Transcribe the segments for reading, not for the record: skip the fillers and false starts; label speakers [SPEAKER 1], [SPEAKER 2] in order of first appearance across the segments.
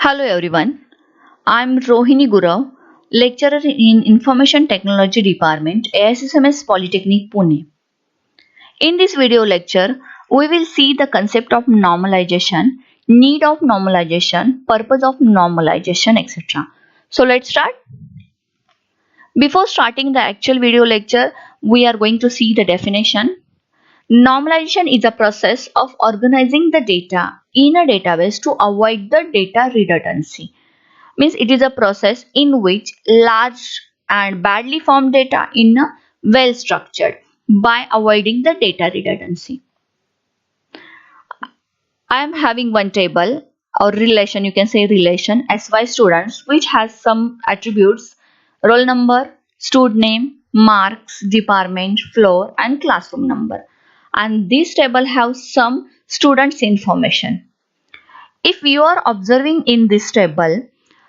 [SPEAKER 1] Hello everyone, I'm Rohini Gurav, lecturer in Information Technology Department, AISSMS Polytechnic Pune. In this video lecture, we will see the concept of normalization, need of normalization, purpose of normalization, etc. So let's start. Before starting the actual video lecture, we are going to see the definition. Normalization is a process of organizing the data in a database to avoid the data redundancy. Means it is a process in which large and badly formed data in a well structured by avoiding the data redundancy. I am having one table or relation, you can say relation SY students, which has some attributes: roll number, stud name, marks, department, floor and classroom number, and this table has some students information. If you are observing in this table,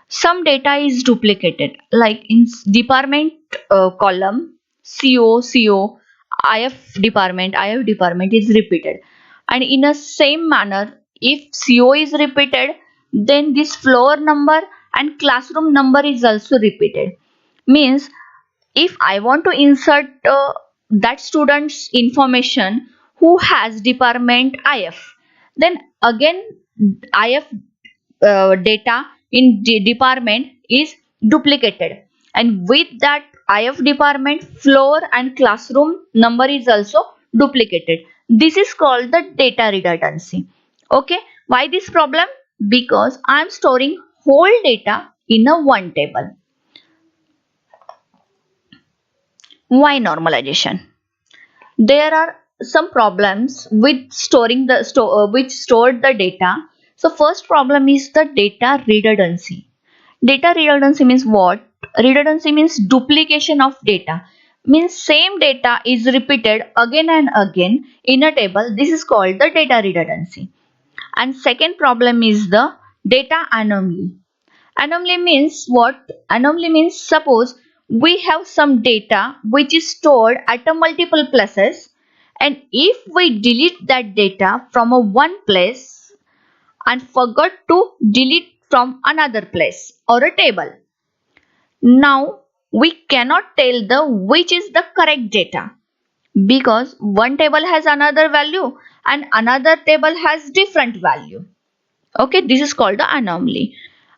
[SPEAKER 1] some data is duplicated, like in department column, CO, IF department is repeated, and in a same manner, if CO is repeated, then this floor number and classroom number is also repeated. Means if I want to insert that student's information who has department IF, then again IF data in department is duplicated, and with that IF department floor and classroom number is also duplicated. This is called the data redundancy. Okay, why this problem? Because I am storing whole data in a one table. Why normalization? There are some problems with storing the which stored the data. So first problem is the data redundancy. Data redundancy means what? Redundancy means duplication of data. Means same data is repeated again and again in a table. This is called the data redundancy. And second problem is the data anomaly. Anomaly means what? Anomaly means suppose we have some data which is stored at a multiple places, and if we delete that data from a one place and forgot to delete from another place or a table, now we cannot tell the which is the correct data, because one table has another value and another table has different value. Okay, this is called the anomaly.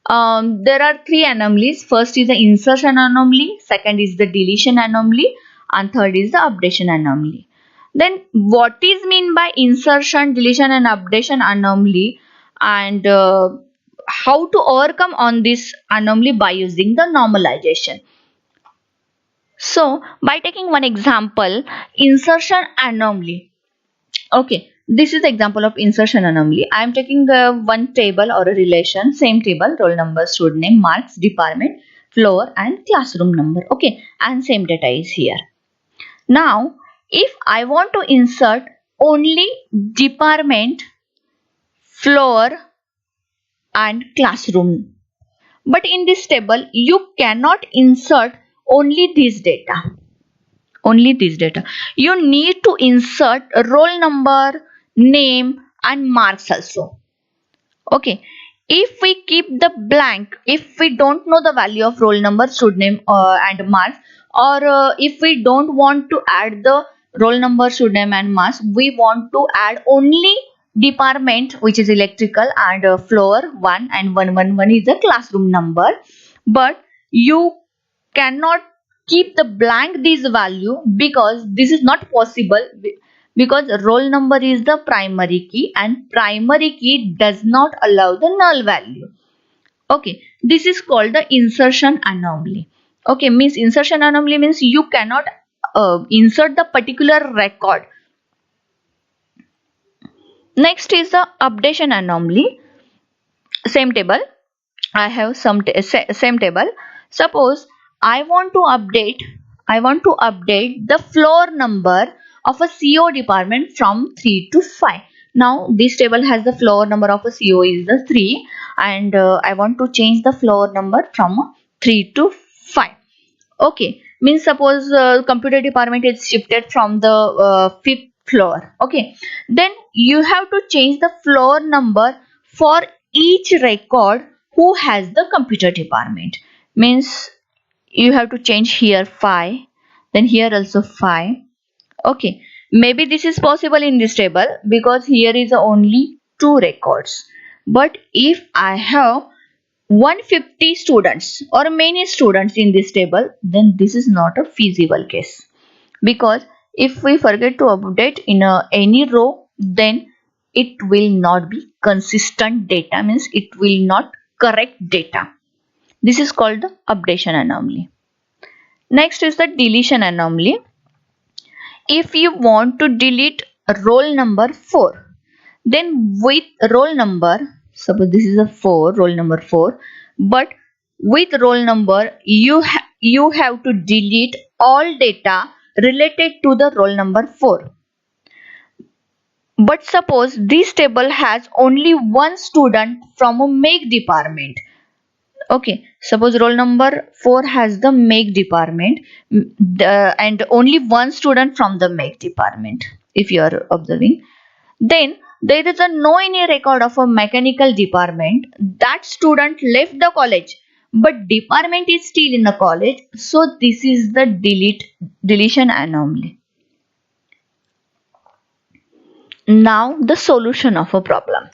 [SPEAKER 1] There are three anomalies. First is the insertion anomaly, second is the deletion anomaly, and third is the updation anomaly. Then what is mean by insertion, deletion and updation anomaly, and how to overcome on this anomaly by using the normalization. So by taking one example, insertion anomaly. Okay, this is the example of insertion anomaly. I am taking one table or a relation, same table, roll number, student name, marks, department, floor and classroom number. Okay, and same data is here. Now, if I want to insert only department, floor and classroom, but in this table you cannot insert only this data. Only this data. You need to insert roll number, name and marks also. Okay. If we keep the blank, if we don't know the value of roll number, student name and marks, or if we don't want to add the roll number, student name and marks, we want to add only department, which is electrical, and floor 1 and 111 is the classroom number, but you cannot keep the blank this value because this is not possible, because roll number is the primary key and primary key does not allow the null value. Okay, this is called the insertion anomaly. Okay, means insertion anomaly means you cannot insert the particular record. Next is the updation anomaly. Same table, I have some same table. Suppose I want to update the floor number of a CO department from 3 to 5. Now this table has the floor number of a CO is the 3, and I want to change the floor number from 3 to 5. Okay, means suppose computer department is shifted from the 5th floor. Okay, then you have to change the floor number for each record who has the computer department. Means you have to change here 5, then here also 5. Okay, maybe this is possible in this table because here is only 2 records. But if I have 150 students or many students in this table, then this is not a feasible case. Because if we forget to update in any row, then it will not be consistent data, means it will not correct data. This is called the updation anomaly. Next is the deletion anomaly. If you want to delete roll number 4, then with roll number, suppose this is a 4, roll number 4, but with roll number you have to delete all data related to the roll number 4. But suppose this table has only one student from a make department. Okay, suppose roll number 4 has the make department, and only one student from the make department, if you are observing. Then there is no any record of a mechanical department. That student left the college, but department is still in the college. So this is the deletion anomaly. Now the solution of a problem.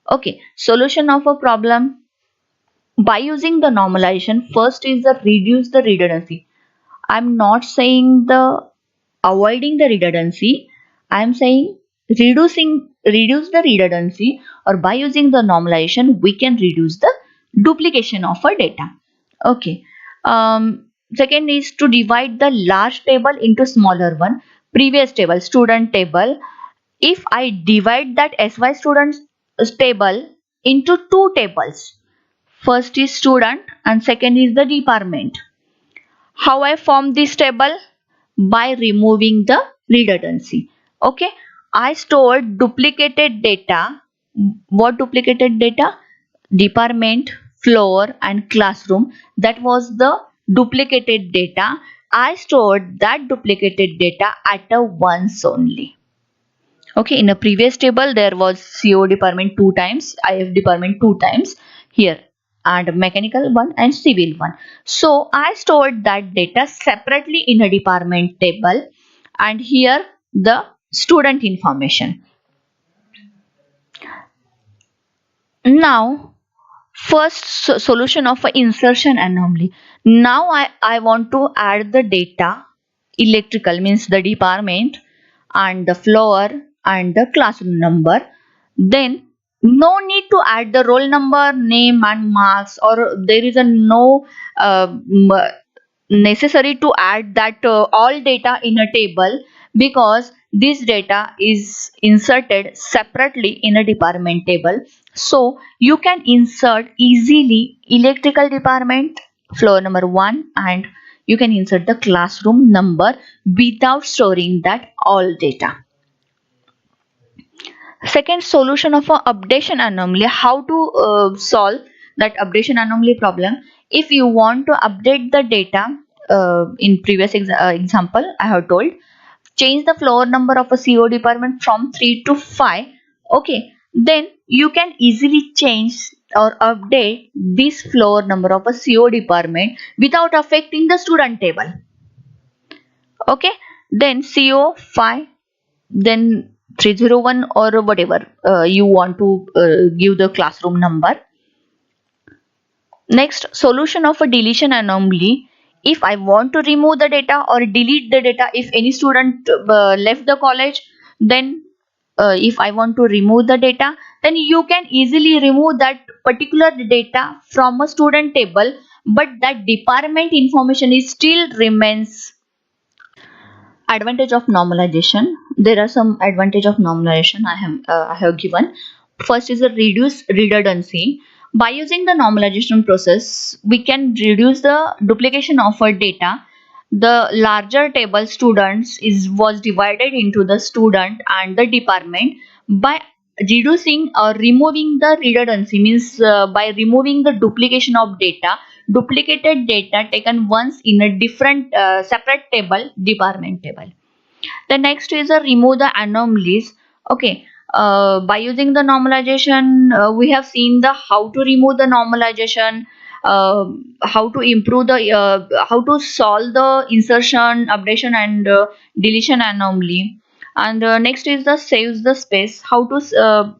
[SPEAKER 1] Okay, solution of a problem by using the normalization. First is the reduce the redundancy. I'm not saying the avoiding the redundancy. I'm saying reduce the redundancy, or by using the normalization we can reduce the duplication of our data. Okay. Second is to divide the large table into smaller one. Previous table, student table. If I divide that SY students table into two tables, first is student and second is the department. How I form this table? By removing the redundancy. Okay, I stored duplicated data. What duplicated data? Department, floor and classroom. That was the duplicated data. I stored that duplicated data at a once only. Okay, in a previous table there was CO department 2 times, IF department 2 times here, and mechanical one and civil one. So I stored that data separately in a department table, and here the student information. Now first solution of a insertion anomaly. Now I want to add the data electrical, means the department and the floor and the classroom number. Then no need to add the roll number, name and marks, or there is a no necessary to add that all data in a table, because this data is inserted separately in a department table. So you can insert easily electrical department, floor number 1, and you can insert the classroom number without storing that all data. Second, solution of a updation anomaly. How to solve that updation anomaly problem? If you want to update the data, in previous example I have told, change the floor number of a CO department from 3 to 5. Okay, then you can easily change or update this floor number of a CO department without affecting the student table. Okay, then CO 5, then 301 or whatever you want to give the classroom number. Next, solution of a deletion anomaly. If I want to remove the data or delete the data, if any student left the college, then if I want to remove the data, then you can easily remove that particular data from a student table, but that department information is still remains. Advantage of normalization. There are some advantage of normalization I have given. First is a reduce redundancy. By using the normalization process we can reduce the duplication of our data. The larger table students was divided into the student and the department. By reducing or removing the redundancy, means by removing the duplication of data, duplicated data taken once in a different separate table, department table. The next is a remove the anomalies. Okay, By using the normalization, we have seen the how to remove the normalization, uh, how to improve the how to solve the insertion, updation, and deletion anomaly. And next is the saves the space. How to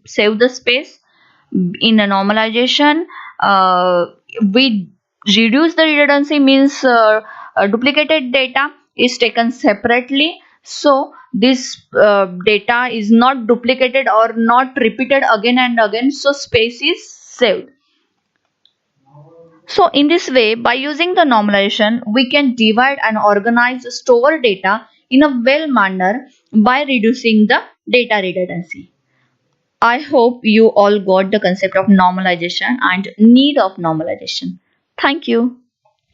[SPEAKER 1] save the space in a normalization. uh, we reduce the redundancy means duplicated data is taken separately, so this data is not duplicated or not repeated again and again, so space is saved. So in this way, by using the normalization, we can divide and organize store data in a well manner by reducing the data redundancy. I hope you all got the concept of normalization and need of normalization. Thank you.